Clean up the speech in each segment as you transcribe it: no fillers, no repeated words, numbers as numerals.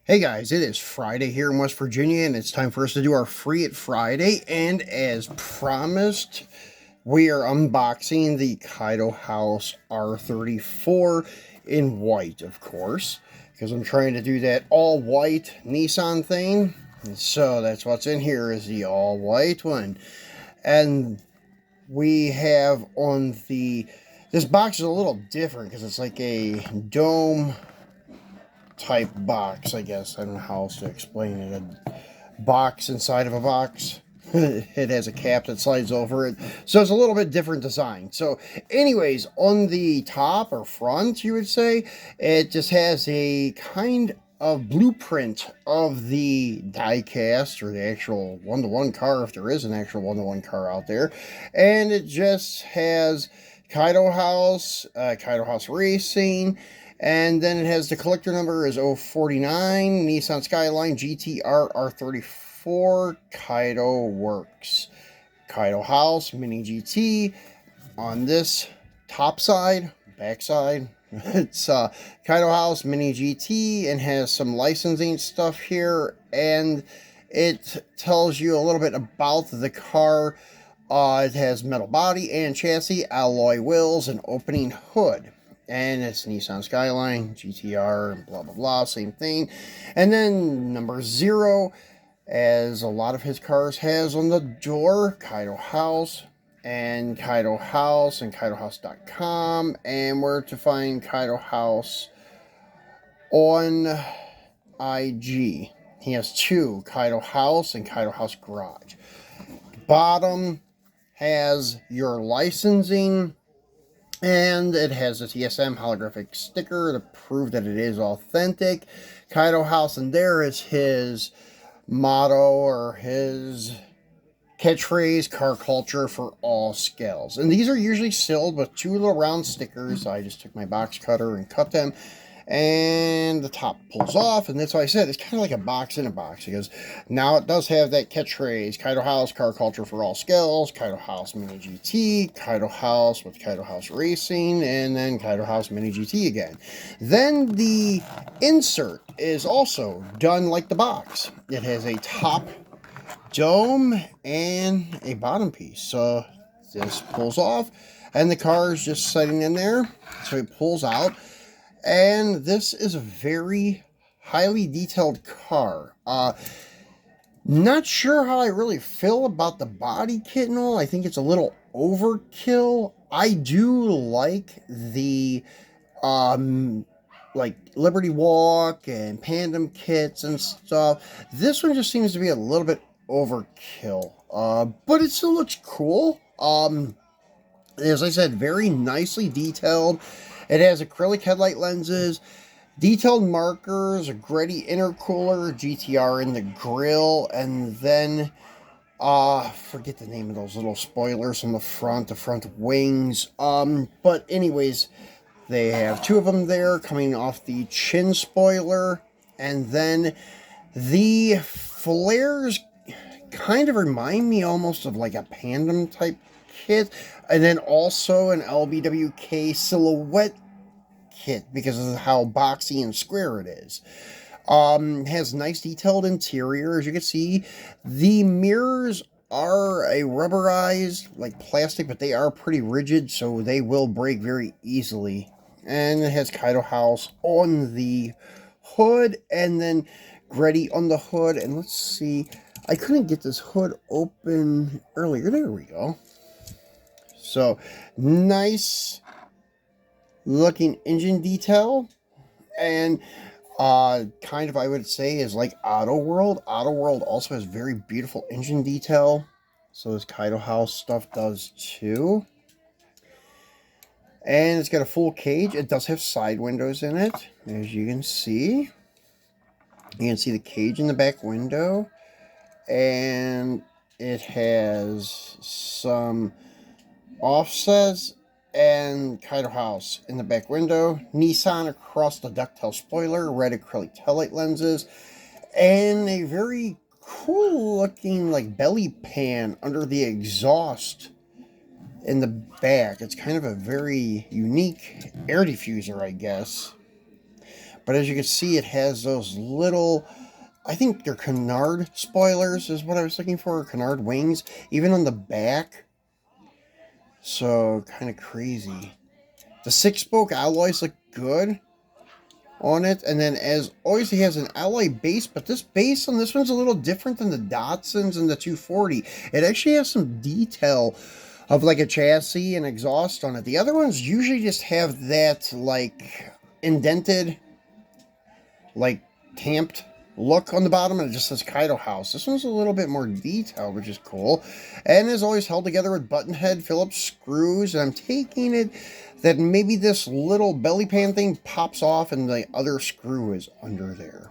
Hey guys, it is Friday here in West Virginia, and it's time for us to do our Free It Friday. And as promised, we are unboxing the Kaido House R34 in white, of course, because I'm trying to do that all white Nissan thing. And so that's what's in here is the all white one. And we have on this box is a little different because it's like a dome type box, I guess. I don't know how else to explain it. A box inside of a box. It has a cap that slides over it. So it's a little bit different design. So anyways, on the top or front, you would say, it just has a kind of blueprint of the die-cast or the actual one-to-one car, if there is an actual one-to-one car out there. And it just has Kaido House, Kaido House Racing, and then it has the collector number is 049, Nissan Skyline GTR R34, Kaido Works. Kaido House, Mini GT. On this top side, back side, it's Kaido House, Mini GT, and has some licensing stuff here. And it tells you a little bit about the car. It has metal body and chassis, alloy wheels, and opening hood. And it's Nissan Skyline, GTR, and blah, blah, blah, same thing. And then number 0, as a lot of his cars has on the door, Kaido House, and KaidoHouse.com, and where to find Kaido House on IG. He has 2, Kaido House and Kaido House Garage. Bottom has your licensing, and it has a TSM holographic sticker to prove that it is authentic. Kaido House, and there is his motto or his catchphrase, car culture for all scales. And these are usually sealed with 2 little round stickers. I just took my box cutter and cut them. And the top pulls off, and that's why I said it's kind of like a box in a box, because now it does have that catchphrase, Kaido House, car culture for all scales, Kaido House Mini GT, Kaido House with Kaido House Racing, and then Kaido House Mini GT again. Then the insert is also done like the box. It has a top dome and a bottom piece. So this pulls off, and the car is just sitting in there, so it pulls out. And this is a very highly detailed car. Not sure how I really feel about the body kit and all. I think it's a little overkill. I do like the like Liberty Walk and Pandem kits and stuff. This one just seems to be a little bit overkill. But it still looks cool. As I said, very nicely detailed. It has acrylic headlight lenses, detailed markers, a Greddy intercooler, GTR in the grill, and then, forget the name of those little spoilers on the front wings. But anyways, they have 2 of them there coming off the chin spoiler, and then the flares kind of remind me almost of like a Pandem type kit, and then also an LBWK silhouette kit because of how boxy and square it is. Has nice detailed interior, as you can see. The mirrors are a rubberized like plastic, but they are pretty rigid, so they will break very easily. And it has Kaido House on the hood, and then Greddy on the hood. And let's see, I couldn't get this hood open earlier. There we go. So, nice looking engine detail, and kind of, I would say, is like Auto World. Auto World also has very beautiful engine detail, so this Kaido House stuff does too. And it's got a full cage. It does have side windows in it, as you can see. You can see the cage in the back window, and it has some offsets and Kaido House in the back window, Nissan across the ducktail spoiler, red acrylic taillight lenses, and a very cool looking like belly pan under the exhaust in the back. It's kind of a very unique air diffuser, I guess. But as you can see, it has those little, I think they're canard spoilers is what I was looking for, canard wings, even on the back. So, kind of crazy. The 6-spoke alloys look good on it. And then, as always, he has an alloy base, but this base on this one's a little different than the Datsuns and the 240. It actually has some detail of like a chassis and exhaust on it. The other ones usually just have that like indented, like tamped look on the bottom, and it just says Kaido House. This one's a little bit more detailed, which is cool, and is always held together with button head Phillips screws. And I'm taking it that maybe this little belly pan thing pops off and the other screw is under there,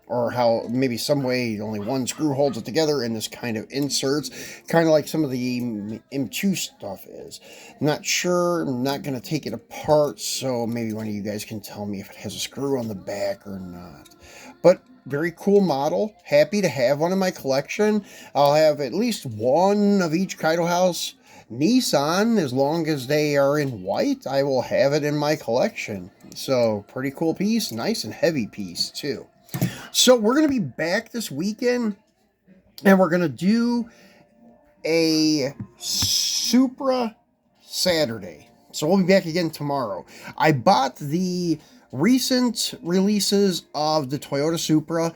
or how maybe some way only one screw holds it together and this kind of inserts, kind of like some of the M2 stuff is. Not sure, I'm not going to take it apart, so maybe one of you guys can tell me if it has a screw on the back or not. But very cool model. Happy to have one in my collection. I'll have at least one of each Kaido House Nissan, as long as they are in white. I will have it in my collection. So, pretty cool piece. Nice and heavy piece, too. So, we're going to be back this weekend, and we're going to do a Supra Saturday. So, we'll be back again tomorrow. I bought the recent releases of the Toyota Supra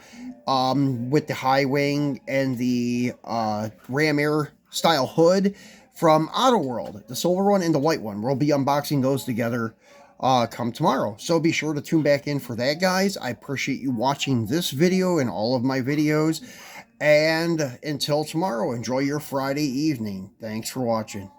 with the high wing and the Ram Air style hood from Auto World, the silver one and the white one. We'll be unboxing those together come tomorrow. So be sure to tune back in for that, guys. I appreciate you watching this video and all of my videos. And until tomorrow, enjoy your Friday evening. Thanks for watching.